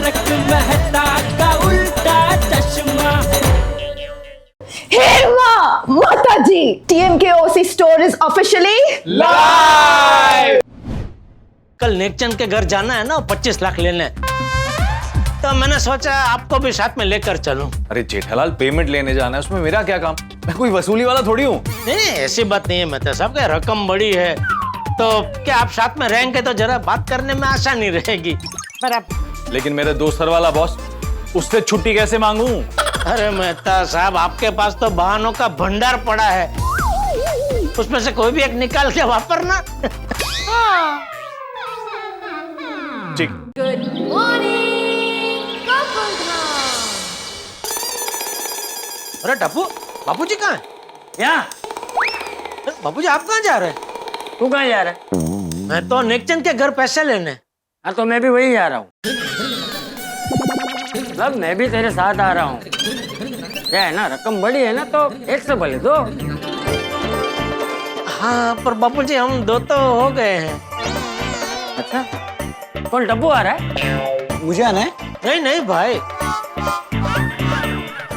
तारक मेहता का उल्टा चश्मा। हेमा माता जी, TMKOC store is officially live. कल नेकचंद के घर जाना है ना, 25 लाख लेने, तो मैंने सोचा आपको भी साथ में लेकर चलूं। अरे जेठालाल, पेमेंट लेने जाना है, उसमें मेरा क्या काम? मैं कोई वसूली वाला थोड़ी हूँ। नहीं ऐसी बात नहीं है मेहता साहब, क्या रकम बड़ी है तो क्या आप साथ में रहेंगे तो जरा बात करने में आसानी रहेगी। पर आप लेकिन मेरे दोस्तर वाला बॉस, उससे छुट्टी कैसे मांगू? अरे मेहता साहब, आपके पास तो बहानों का भंडार पड़ा है, उसमें से कोई भी एक निकाल के वापरना। ठीक। गुड मॉर्निंग अरे टप्पू, बापूजी कहाँ है? यहाँ। बापूजी आप कहाँ जा रहे हैं? तू कहाँ जा रहा है? मैं तो नेकचंद के घर पैसे लेने। हाँ तो मैं भी वही जा रहा हूँ। मतलब मैं भी तेरे साथ आ रहा हूँ। क्या है ना, रकम बड़ी है ना तो एक से भले दो। हाँ पर बापूजी हम दो तो हो गए हैं। अच्छा, कौन डब्बू आ रहा है? मुझे आना है? नहीं नहीं भाई।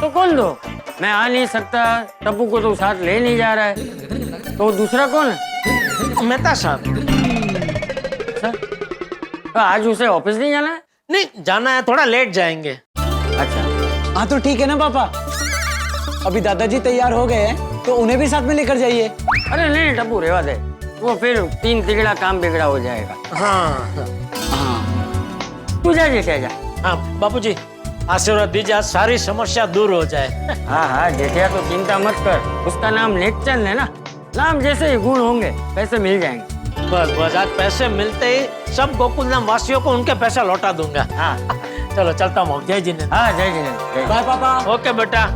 तो कौन दो? मैं आ नहीं सकता, टप्पू को तो साथ ले नहीं जा रहा है, तो दूसरा कौन है? मेहता साहब। अच्छा, तो आज उसे ऑफिस नहीं जाना है? नहीं जाना है, थोड़ा लेट जाएंगे। अच्छा हाँ तो ठीक है ना पापा, अभी दादाजी तैयार हो गए हैं तो उन्हें भी साथ में लेकर जाइए। अरे नहीं टप्पू, रेवा दे, वो फिर 3 तिगड़ा काम बिगड़ा हो जाएगा। हाँ तू जा जैसे जा। हाँ बापूजी आशीर्वाद दीजिए, आज सारी समस्या दूर हो जाए। हाँ हाँ जेठिया, तो चिंता मत कर, उसका नाम नेकचंद है ना, नाम जैसे ही गुण होंगे पैसे मिल जाएंगे। बस बस, आज पैसे मिलते ही सब गोकुलधाम वासियों को उनके पैसा लौटा दूंगा। हाँ चलो चलता हूँ, जय जिनेन्द्र। हाँ जय जिनेन्द्र। बाय पापा। ओके बेटा।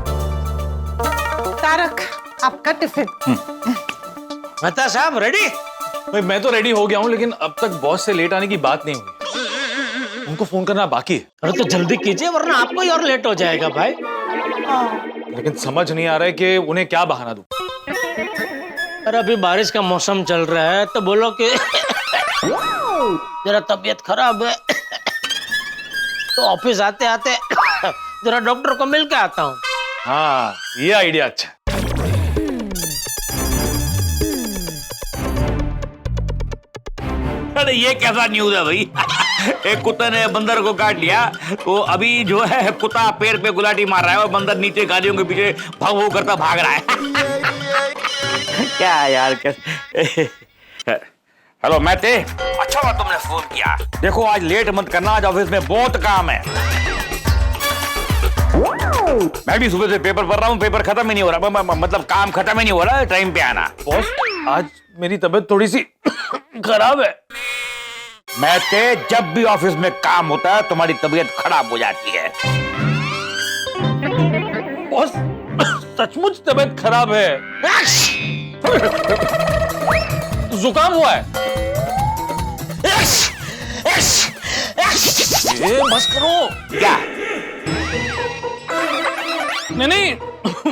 तारक आपका टिफिन। मेहता साहब रेडी? भाई मैं तो रेडी हो गया हूँ, लेकिन अब तक बॉस से लेट आने की बात नहीं हुई। उनको फोन करना बाकी है। अरे तो जल्दी कीजिए वरना आपको ही और लेट हो जाएगा भाई। लेकिन समझ नहीं आ रहा है कि उन्हें क्या बहाना दूं। अरे अभी बारिश का मौसम चल रहा है तो बोलो कि जरा तबीयत खराब है तो ऑफिस आते आते जरा डॉक्टर को मिल के आता हूँ। हाँ ये आइडिया अच्छा है। अरे ये कैसा न्यूज़ है भाई? एक कुत्ते ने बंदर को काट लिया, तो अभी जो है कुत्ता पैर पे गुलाटी मार रहा है और बंदर नीचे गालियों के पीछे भाग भाग करता भाग रहा है। क्या यार हेलो मैते, अच्छा हुआ तुमने फोन किया। देखो आज लेट मत करना, आज ऑफिस में बहुत काम है। मैं भी सुबह से पेपर पढ़ रहा हूँ, पेपर खत्म ही नहीं हो रहा, मतलब काम खत्म ही नहीं हो रहा है, टाइम पे आना। बॉस आज मेरी तबीयत थोड़ी सी खराब है। मैते, जब भी ऑफिस में काम होता है तुम्हारी तबीयत खराब हो जाती है। बॉस सचमुच तबीयत खराब है, जुकाम हुआ है। ये बस करो। क्या? नहीं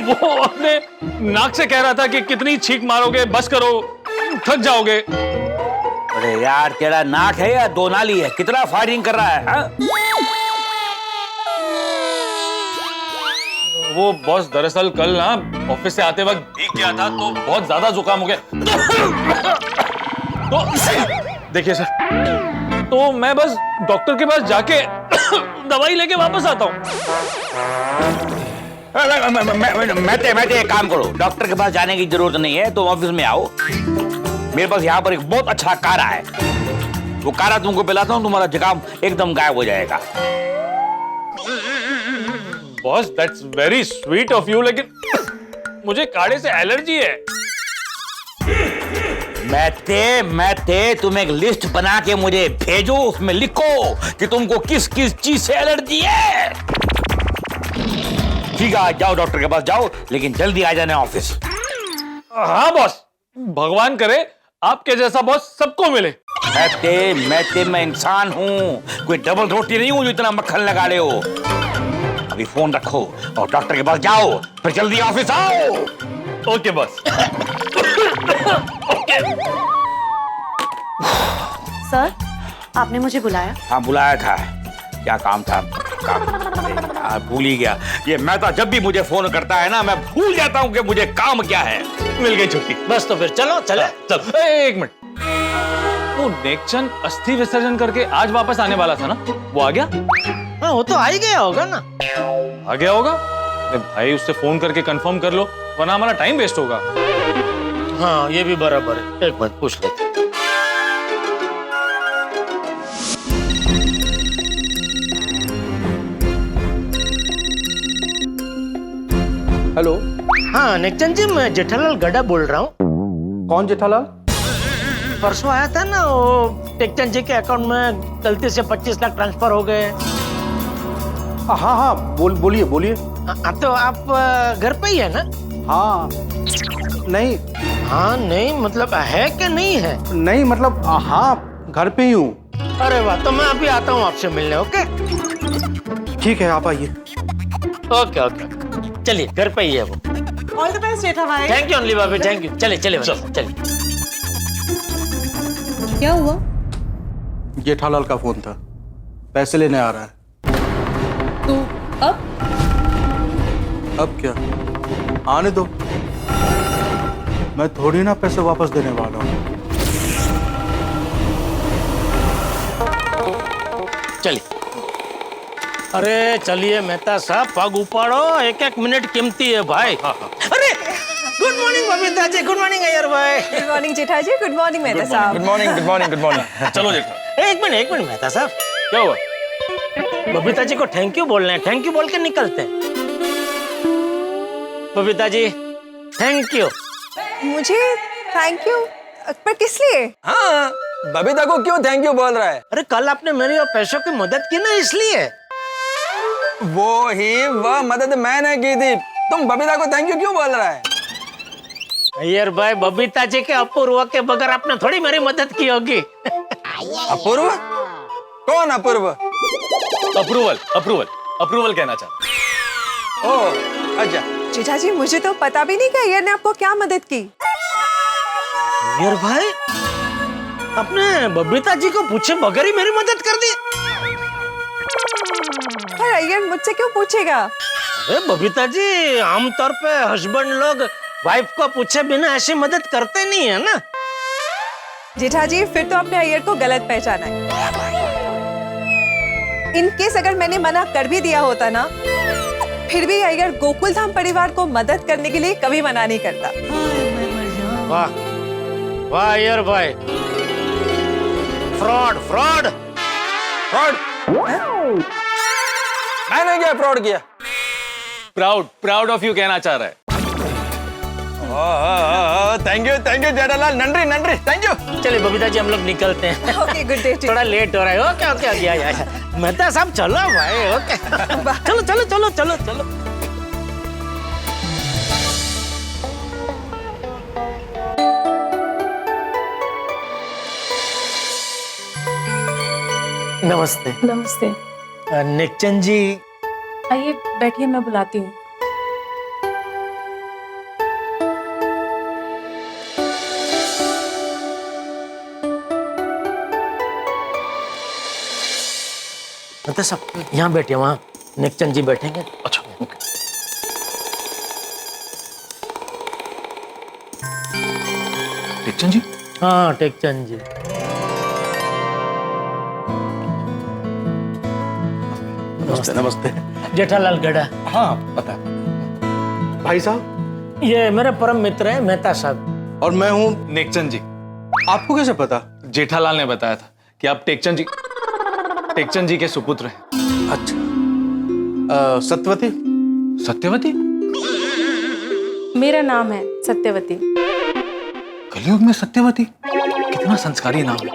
वो अपने नाक से कह रहा था कि कितनी छींक मारोगे, बस करो, थक जाओगे। अरे यार तेरा नाक है या दो नाली है? कितना फायरिंग कर रहा है? हा? वो बॉस दरअसल कल ना ऑफिस से आते वक्त भीग गया था तो बहुत ज्यादा जुकाम हो गया। तो देखिए सर, तो मैं बस डॉक्टर के पास जाके दवाई लेके वापस आता हूँ। मैं एक काम करो, डॉक्टर के पास जाने की जरूरत नहीं है, तुम ऑफिस में आओ। मेरे पास यहाँ पर एक बहुत अच्छा काढ़ा है, वो काढ़ा तुमको पिलाता हूँ, तुम्हारा जुकाम एकदम गायब हो जाएगा। Boss that's very sweet of you, लेकिन मुझे काढ़े से एलर्जी है। मैं तुम एक लिस्ट बना के मुझे भेजो, उसमें लिखो कि तुमको किस किस चीज से एलर्जी है। ठीक है, जाओ डॉक्टर के पास जाओ, लेकिन जल्दी आ जाना ऑफिस। हाँ बॉस, भगवान करे आपके जैसा बॉस सबको मिले। मैं इंसान हूँ, कोई डबल रोटी नहीं हूँ जो इतना मक्खन लगा रहे हो। अभी फोन रखो और डॉक्टर के पास जाओ, फिर जल्दी ऑफिस आओ। Okay boss. ओके। सर, आपने मुझे बुलाया? हाँ बुलाया था, क्या काम था? भूल ही गया। ये मेहता जब भी मुझे फोन करता है ना, मैं भूल जाता हूँ कि मुझे काम क्या है। मिल गई छुट्टी। बस तो फिर चलो चले। चल एक मिनट, वो नेकचंद अस्थि विसर्जन करके आज वापस आने वाला था ना, वो आ गया? हाँ वो तो आ ही गया होगा ना। आ गया होगा? अरे भाई उससे फोन करके कंफर्म कर लो, वरना हमारा टाइम वेस्ट होगा। हाँ ये भी बराबर है, एक मिनट पूछ लेते। हेलो। हाँ नेकचंद जी, मैं जेठालाल गड़ा बोल रहा हूँ। कौन जेठालाल? परसों आया था ना, वो टेकचंद जी के अकाउंट में गलती से 25 लाख ट्रांसफर हो गए। हाँ हाँ बोलिए बोलिए। तो आप घर पे ही है ना? हाँ नहीं। हाँ नहीं मतलब है कि नहीं है? नहीं मतलब हाँ घर पे ही हूँ। अरे वाह, तो मैं अभी आता हूँ आपसे मिलने। ओके ठीक है आप आइए। ओके ओके, चलिए घर पे ही है वो। ऑल द बेस्ट जेठा भाई। थैंक यू ओनली भाभी, थैंक यू। चलिए चलिए चलिए। क्या हुआ? जेठालाल का फोन था, पैसे लेने आ रहा है। तो अब क्या, आने दो, मैं थोड़ी ना पैसे वापस देने वाला हूँ। चलिए। अरे चलिए मेहता साहब, पग उपाड़ो, एक एक मिनट कीमती है भाई। अरे good morning Babita ji. Good morning Iyer भाई। गुड मॉर्निंग जेठा जी। गुड मॉर्निंग मेहता साहब। Good morning, good morning, good morning. चलो देखो। एक मिनट मेहता साहब, क्या हुआ? बबीता जी को थैंक यू बोलना है, थैंक यू बोल के निकलते हैं। Babita ji thank you. मुझे थैंक यू? पर किस लिए? हाँ, बबीता को क्यों थैंक यू बोल रहा है? अरे कल आपने मेरी और पैसों की मदद की ना, इसलिए। वह मदद मैंने की थी, तुम बबीता को थैंक यू क्यों बोल रहा है? अय्यर भाई, बबीता जी के अपूर्व के बगैर आपने थोड़ी मेरी मदद की होगी। अपूर्व? कौन अपूर्व? अप्रूवल, अप्रूवल, अप्रूवल कहना चाहता। ओह अच्छा। जेठा जी मुझे तो पता भी नहीं कि अय्यर ने आपको क्या मदद की। अय्यर भाई, आपने बबीता जी को पूछे बगैर ही मेरी मदद कर दी। पर अय्यर मुझसे क्यों पूछेगा? अरे बबीता जी, आमतौर पे हस्बैंड लोग वाइफ को पूछे बिना ऐसी मदद करते नहीं है ना। जेठा जी फिर तो आपने अय्यर को गलत पहचाना है। इन केस अगर मैंने मना कर भी दिया होता ना, फिर भी अय्यर गोकुल धाम परिवार को मदद करने के लिए कभी मना नहीं करता। वाह वाह अय्यर भाई, फ्रॉड फ्रॉड फ्रॉड? मैंने क्या फ्रॉड किया? प्राउड, प्राउड ऑफ यू कहना चाह रहा है। थैंक यू जेठालाल, नंदरी नंदरी, थैंक यू। चलिए बबीता जी हम लोग निकलते हैं। Okay good day. थोड़ा लेट हो रहा है। ओके ओके ओके, मेहता साहब चलो भाई। ओके चलो चलो चलो चलो चलो। नमस्ते। नमस्ते। नेकचंद जी, आइए बैठिए, मैं बुलाती हूँ। मेहता साहब यहाँ बैठे, वहाँ नेकचंद जी बैठेंगे। अच्छा ओके। टेकचंद जी? हाँ टेकचंद जी। नमस्ते नमस्ते। जेठालाल गड़ा। हाँ पता। भाई साहब? ये मेरे परम मित्र है मेहता साहब। और मैं हूँ नेकचंद जी। आपको कैसे पता? जेठालाल ने बताया था कि आप टेकचंद जी के सुपुत्र हैं। अच्छा। सत्यवती? सत्यवती? मेरा नाम है सत्यवती। कलयुग में सत्यवती, कितना संस्कारी नाम है।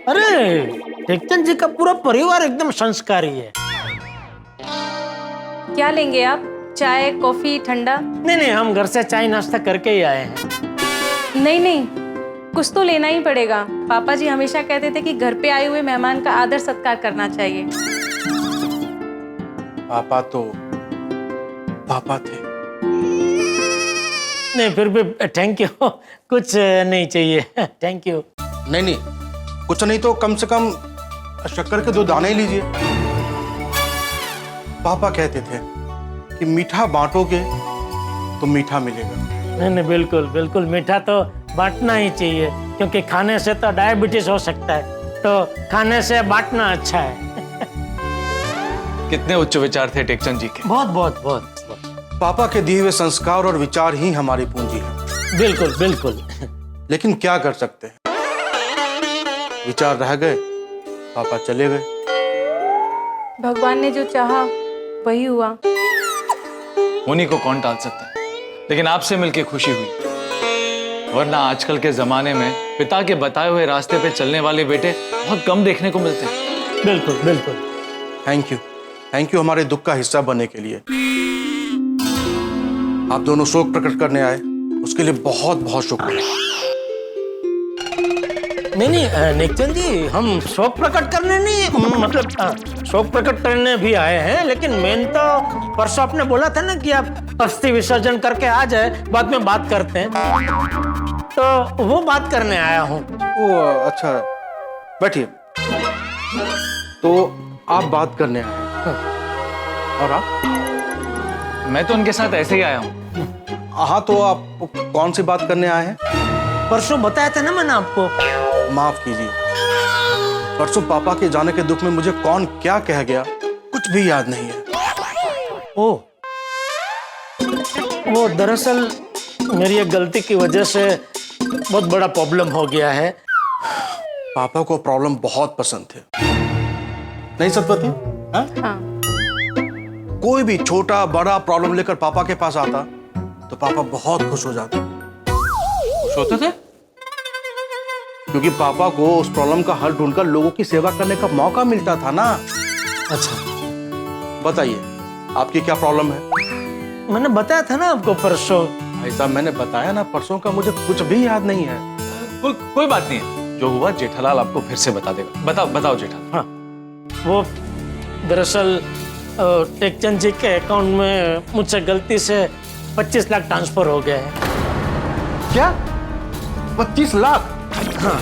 अरे टेकचंद जी का पूरा परिवार एकदम संस्कारी है। क्या लेंगे आप? चाय, कॉफी, ठंडा? नहीं हम घर से चाय नाश्ता करके ही आए हैं। नहीं, कुछ तो लेना ही पड़ेगा। पापा जी हमेशा कहते थे कि घर पे आए हुए मेहमान का आदर सत्कार करना चाहिए। पापा तो पापा थे। नहीं फिर भी थैंक यू, कुछ नहीं चाहिए। Thank you. नहीं कुछ नहीं तो कम से कम शक्कर के 2 दाने ही लीजिए। पापा कहते थे कि मीठा बांटोगे तो मीठा मिलेगा। नहीं नहीं, बिल्कुल बिल्कुल, मीठा तो बांटना ही चाहिए, क्योंकि खाने से तो डायबिटीज हो सकता है, तो खाने से बांटना अच्छा है। कितने उच्च विचार थे टेकचंद जी के। बहुत बहुत बहुत। पापा के दिए हुए संस्कार और विचार ही हमारी पूंजी है। बिल्कुल बिल्कुल। लेकिन क्या कर सकते हैं, विचार रह गए, पापा चले गए। भगवान ने जो चाहा वही हुआ। उन्हीं को कौन टाल सकता है, लेकिन आपसे मिलके खुशी हुई, वरना आजकल के जमाने में पिता के बताए हुए रास्ते पे चलने वाले बेटे बहुत कम देखने को मिलते हैं। बिल्कुल बिल्कुल। थैंक यू हमारे दुख का हिस्सा बनने के लिए। आप दोनों शोक प्रकट करने आए, उसके लिए बहुत बहुत शुक्रिया। नहीं नहीं नेकचंद जी, हम शोक प्रकट करने नहीं, मतलब शोक प्रकट करने भी आए हैं, लेकिन मेन तो परसों आपने बोला था ना कि आप अस्थि विसर्जन करके आ जाए, बाद में बात करते हैं, तो वो बात करने आया हूँ। ओ अच्छा, बैठिए। तो आप बात करने आए हैं, और आप? मैं तो उनके साथ ऐसे ही आया हूँ। हाँ, तो आप कौन सी बात करने आए हैं? परसों बताया था ना मैंने आपको। माफ कीजिए, परसों पापा के जाने के दुख में मुझे कौन क्या कह गया कुछ भी याद नहीं है। ओ, वो दरअसल मेरी एक गलती की वजह से बहुत बड़ा प्रॉब्लम हो गया है। पापा को प्रॉब्लम बहुत पसंद थे, नहीं सतपति? हाँ। कोई भी छोटा बड़ा प्रॉब्लम लेकर पापा के पास आता तो पापा बहुत खुश हो जाते। खुश होते थे? क्योंकि पापा को उस प्रॉब्लम का हल ढूंढकर लोगों की सेवा करने का मौका मिलता था ना। अच्छा, बताइए आपकी क्या प्रॉब्लम है? मैंने बताया था ना आपको परसों। भाई साहब, मैंने बताया ना, परसों का मुझे कुछ भी याद नहीं है। कोई बात नहीं है, जो हुआ जेठालाल आपको फिर से बता देगा। बताओ जेठालाल। हाँ, वो दरअसल टेकचंद जी के अकाउंट में मुझसे गलती से 25 लाख ट्रांसफर हो गए हैं। क्या 25 लाख? हाँ,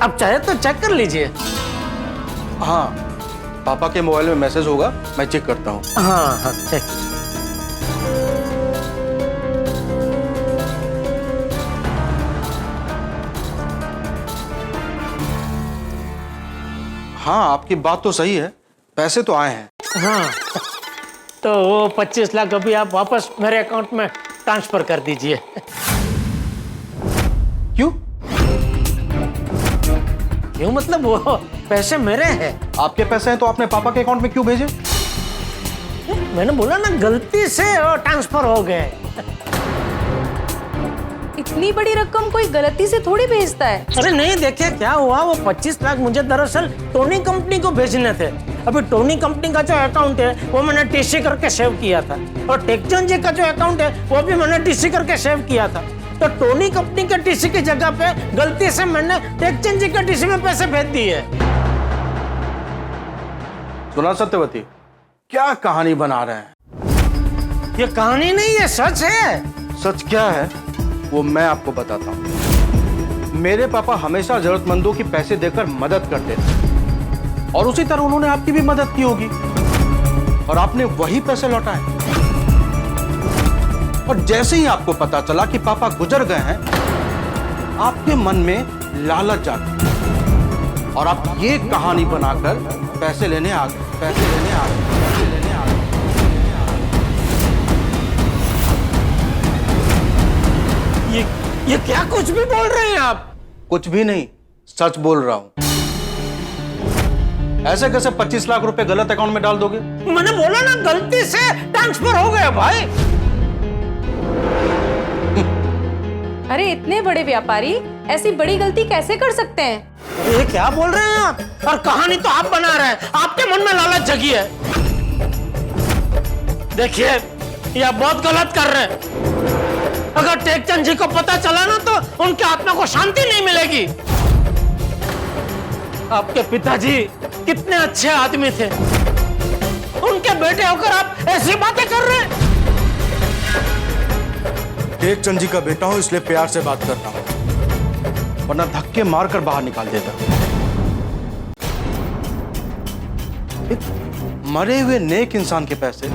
आप चाहे तो चेक कर लीजिए। हाँ, पापा के मोबाइल में मैसेज होगा, मैं चेक करता हूँ। हाँ हाँ, चेक। हाँ, आपकी बात तो सही है, पैसे तो आए हैं। हाँ, तो वो 25 लाख अभी आप वापस मेरे अकाउंट में ट्रांसफर कर दीजिए। क्यों? क्यों मतलब वो पैसे मेरे हैं। आपके पैसे हैं तो आपने पापा के अकाउंट में क्यों भेजे? मैंने बोला ना, गलती से ट्रांसफर हो गए। इतनी बड़ी रकम कोई गलती से थोड़ी भेजता है। अरे नहीं, देखिए क्या हुआ, वो 25 लाख मुझे दरअसल टोनी कंपनी को भेजने थे। अभी टोनी कंपनी का जो अकाउंट है वो मैंने टीसी करके सेव किया था, और टेकचंद जी का जो अकाउंट है वो भी मैंने टीसी करके सेव किया था। तो टोनी कंपनी के टीसी की जगह पे गलती से मैंने टेकचंद जी के टीसी में पैसे भेज दिए। सुना सत्यवती, क्या कहानी बना रहे हैं? ये कहानी नहीं, ये सच है। सच क्या है वो मैं आपको बताता हूँ। मेरे पापा हमेशा जरूरतमंदों की पैसे देकर मदद करते थे, और उसी तरह उन्होंने आपकी भी मदद की होगी, और आपने वही पैसे लौटाए। और जैसे ही आपको पता चला कि पापा गुजर गए हैं, आपके मन में लालच जागी, और आप ये कहानी बनाकर पैसे लेने आ गए। ये क्या कुछ भी बोल रहे हैं आप? कुछ भी नहीं, सच बोल रहा हूं। ऐसे कैसे 25 लाख रुपए गलत अकाउंट में डाल दोगे? मैंने बोला ना, गलती से ट्रांसफर हो गया भाई। अरे इतने बड़े व्यापारी ऐसी बड़ी गलती कैसे कर सकते हैं? ये क्या बोल रहे हैं आप? और कहानी तो आप बना रहे हैं, आपके मन में लालच जगी है। देखिए, ये आप बहुत गलत कर रहे हैं। अगर टेकचंद जी को पता चला ना तो उनके आत्मा को शांति नहीं मिलेगी। आपके पिताजी कितने अच्छे आदमी थे, उनके बेटे होकर आप ऐसी बातें कर रहे हैं। टेकचंद जी का बेटा हूं, इसलिए प्यार से बात कर रहा हूं। वरना धक्के मारकर बाहर निकाल देता। एक मरे हुए नेक इंसान के पैसे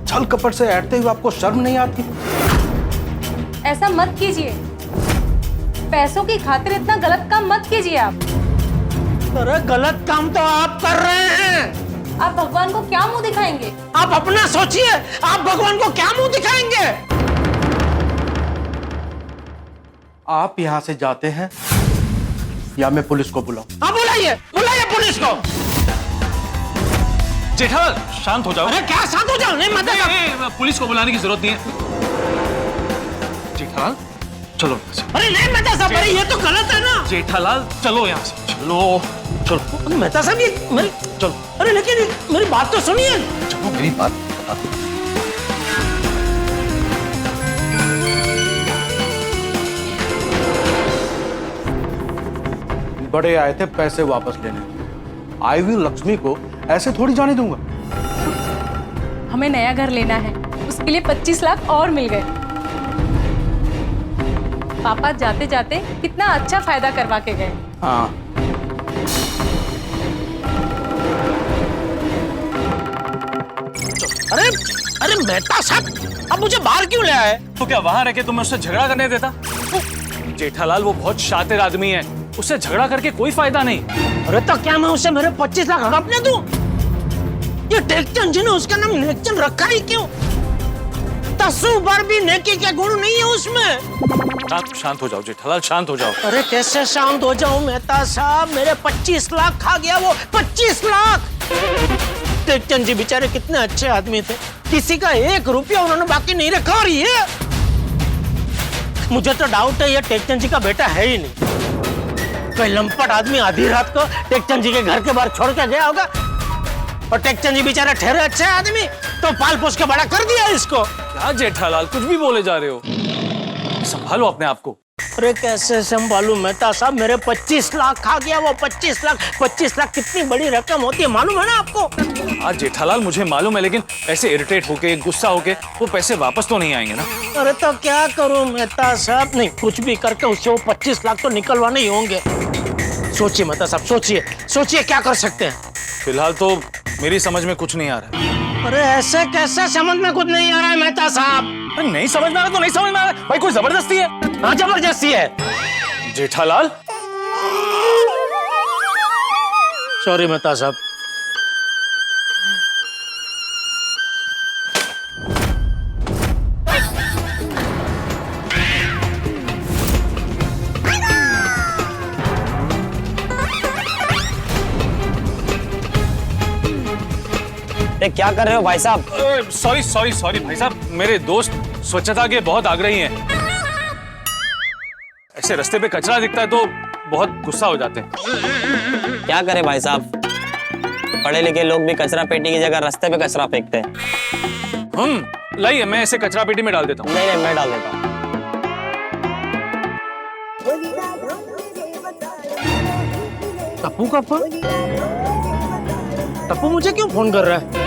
छल कपट से ऐंठते हुए आपको शर्म नहीं आती? ऐसा मत कीजिए, पैसों की खातिर इतना गलत काम मत कीजिए आप। अरे गलत काम तो आप कर रहे हैं। आप भगवान को क्या मुंह दिखाएंगे? आप अपना सोचिए, आप भगवान को क्या मुंह दिखाएंगे? आप यहां से जाते हैं या मैं पुलिस को बुलाऊं? आप बुलाइए, बुलाइए पुलिस को। जेठालाल शांत हो जाओ। अरे क्या शांत हो जाओ? नहीं मतलब पुलिस को बुलाने की जरूरत नहीं है। जेठालाल चलो यहाँ से। अरे नहीं मेहता साहब, अरे ये तो गलत है ना। जेठालाल चलो यहाँ से, चलो चलो मेहता साहब ये मेरी चलो। अरे लेकिन मेरी बात तो सुनिए। चलो मेरी बात बता। बड़े आए थे पैसे वापस लेने, आई हुई लक्ष्मी को ऐसे थोड़ी जाने दूंगा। हमें नया घर लेना है, उसके लिए 25 लाख और मिल गए। पापा जाते जाते कितना अच्छा फायदा करवा के गए। हाँ अरे अरे मेहता साहब, अब मुझे बाहर क्यों ले आए? तो क्या वहां रह के तुम्हें उससे झगड़ा करने देता? जेठालाल वो बहुत शातिर आदमी है, उससे झगड़ा करके कोई फायदा नहीं। अरे तो क्या मैं उसे मेरे 25 लाख हड़पने दूं? ये टेकचंद जी ने उसका नाम नेकचंद रखा ही क्यों? तस्सु बार भी नेकी के गुण नहीं है उसमें। शांत हो जाओ जेठालाल, शांत हो जाओ। अरे कैसे शांत हो जाऊं मेहता साहब? मेरे 25 लाख खा गया वो, 25 लाख। टेकचंद जी बेचारे कितने अच्छे आदमी थे, किसी का 1 रुपया उन्होंने बाकी नहीं रखा। और ये मुझे तो डाउट है ये टेकचंद जी का बेटा है ही नहीं। कोई लंपट आदमी आधी रात को टेकचंद जी के घर के बाहर छोड़ के गया होगा, और टेकचंद जी बेचारे ठहरे अच्छे आदमी तो पाल पोस के बड़ा कर दिया इसको। क्या जेठालाल कुछ भी बोले जा रहे हो? संभालो अपने आप को। अरे कैसे संभालूं मेहता साहब? मेरे 25 लाख खा गया वो, 25 लाख। 25 लाख कितनी बड़ी रकम होती है मालूम है ना आपको? हाँ जेठालाल मुझे मालूम है, लेकिन ऐसे इरिटेट होके गुस्सा होके वो पैसे वापस तो नहीं आएंगे ना। अरे तो क्या करूं मेहता साहब? नहीं, कुछ भी करके उससे वो 25 लाख तो निकलवाने ही होंगे। सोचिए मेहता साहब, सोचिए सोचिए क्या कर सकते हैं? फिलहाल तो मेरी समझ में कुछ नहीं आ रहा है। अरे ऐसे कैसे समझ में कुछ नहीं आ रहा है मेहता साहब? अरे नहीं समझ में आ रहा तो नहीं समझ में आ रहा भाई, कोई जबरदस्ती है? हाँ जबरदस्ती है। जेठालाल सॉरी मेहता साहब। क्या कर रहे हो भाई साहब? सॉरी सॉरी सॉरी भाई साहब, मेरे दोस्त स्वच्छता के बहुत आग्रही हैं। ऐसे रास्ते पे कचरा दिखता है तो बहुत गुस्सा हो जाते हैं। क्या करे भाई साहब, पढ़े लिखे लोग भी कचरा पेटी की जगह रास्ते पे कचरा फेंकते हैं। लाइए मैं ऐसे कचरा पेटी में डाल देता हूँ। नहीं नहीं मैं डाल देता हूँ। टप्पू का फोन? टप्पू मुझे क्यों फोन कर रहा है?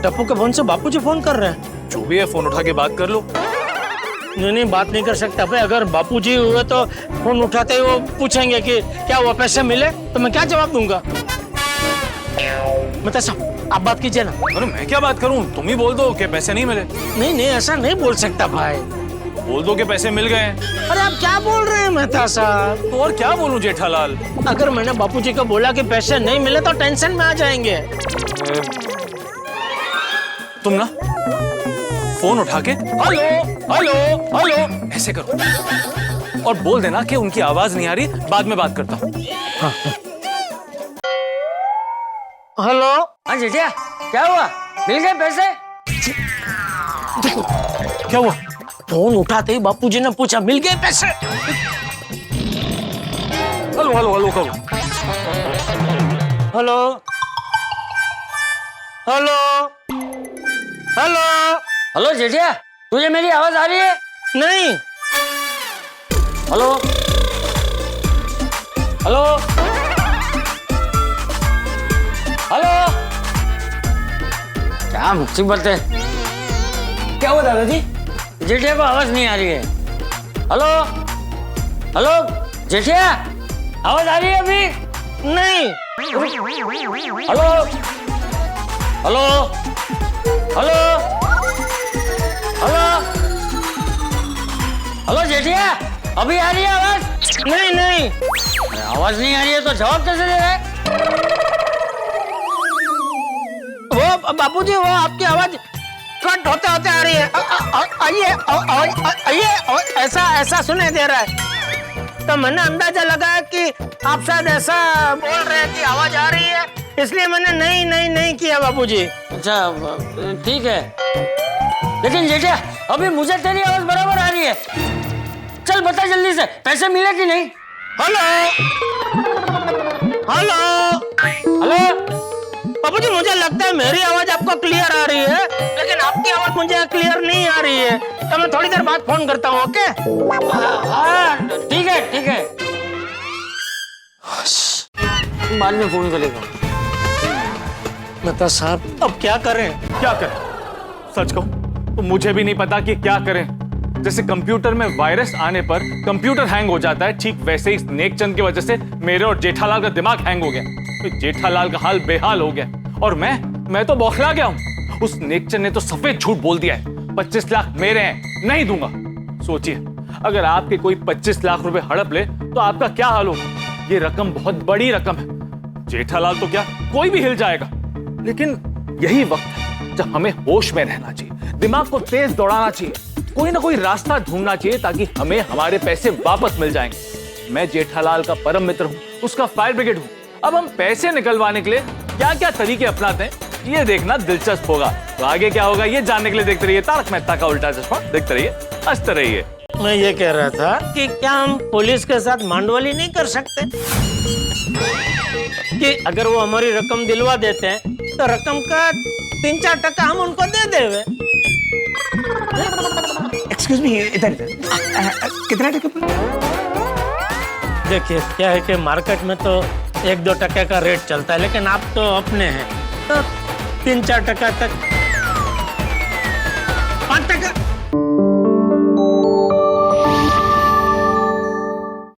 टप्पू के फोन से बापूजी फोन कर रहे हैं। जो भी है फोन उठा के बात कर लो। नहीं नहीं बात नहीं कर सकता भाई, अगर बापूजी हुए तो फोन उठाते ही वो पूछेंगे कि क्या वो पैसे मिले, तो मैं क्या जवाब दूंगा? मतलब साहब आप बात कीजिए ना। अरे मैं क्या बात करूं, तुम ही बोल दो कि पैसे नहीं मिले। नहीं नहीं ऐसा नहीं बोल सकता भाई। बोल दो कि पैसे मिल गए हैं। अरे आप क्या बोल रहे हैं मेहता साहब? तो और क्या बोलूं जेठालाल? अगर मैंने बापूजी को बोला कि पैसे नहीं मिले तो टेंशन में आ जाएंगे। तुम ना फोन उठा के हेलो हेलो हेलो ऐसे करो और बोल देना कि उनकी आवाज नहीं आ रही, बाद में बात करता हूँ। हेलो। हाँ जेठिया क्या हुआ, मिल गए पैसे? क्या हुआ? फोन उठाते ही बापूजी ने पूछा मिल गए पैसे? हेलो हेलो हेलो करो। हेलो हेलो हेलो हेलो जेठिया, तुझे मेरी आवाज आ रही है? नहीं। Hello hello hello. क्या मुसीबत है? क्या हुआ दादाजी? जेठिया को आवाज नहीं आ रही है। हेलो हेलो जेठिया, आवाज आ रही है अभी? नहीं। Hello hello hello hello hello Jethiya, अभी आ रही है आवाज? नहीं नहीं। अरे आवाज नहीं आ रही है तो जवाब कैसे दे रहे हैं? वो बापूजी, वो आपकी आवाज कट होते होते आ रही है। आइए, ऐसा सुनाई दे रहा है। तो मैंने अंदाजा लगाया कि आप शायद ऐसा बोल रहे हैं कि आवाज आ रही है, इसलिए मैंने नहीं किया बापूजी। अच्छा ठीक है, लेकिन जेठिया अभी मुझे तेरी आवाज बराबर आ रही है। चल बता जल्दी से, पैसे मिले कि नहीं? हेलो हेलो हेलो बाबूजी, मुझे लगता है मेरी आवाज आपको क्लियर आ रही है, लेकिन आपकी आवाज मुझे क्लियर नहीं आ रही है। तो मैं थोड़ी देर बाद फोन करता हूँ। ओके? हाँ ठीक है ठीक है, बाद में फोन करेगा। मेहता साहब, अब क्या करें? क्या करें? सच कहूं तो मुझे भी नहीं पता कि क्या करें। जैसे कंप्यूटर में वायरस आने पर कंप्यूटर हैंग हो जाता है, ठीक वैसे ही नेकचंद की वजह से मेरे और जेठालाल का दिमाग हैंग हो गया। तो जेठालाल का हाल बेहाल हो गया और मैं तो बौखला गया हूं। उस नेकचंद ने तो सफेद झूठ बोल दिया है, 25 लाख मेरे हैं, नहीं दूंगा। सोचिए, अगर आपके कोई 25 लाख रुपए हड़प ले तो आपका क्या हाल होगा? ये रकम बहुत बड़ी रकम है। जेठालाल तो क्या, कोई भी हिल जाएगा। लेकिन यही वक्त है जब हमें होश में रहना चाहिए, दिमाग को तेज दौड़ाना चाहिए, कोई ना कोई रास्ता ढूंढना चाहिए ताकि हमें हमारे पैसे वापस मिल जाएंगे। मैं जेठालाल का परम मित्र हूं, उसका फायर ब्रिगेड हूं। अब हम पैसे निकलवाने के लिए क्या क्या तरीके अपनाते हैं ये देखना दिलचस्प होगा। तो आगे क्या होगा ये जानने के लिए देखते रहिए तारक मेहता का उल्टा चश्मा। देखते रहिए, हंसते रहिए। मैं ये कह रहा था कि क्या हम पुलिस के साथ मांडवाली नहीं कर सकते कि अगर वो हमारी रकम दिलवा देते हैं तो रकम का 3-4% हम उनको दे देवे। एक्सक्यूज मी, इधर कितना टका? देखिए क्या है कि मार्केट में तो 1-2% का रेट चलता है, लेकिन आप तो अपने हैं तो 3-4% तक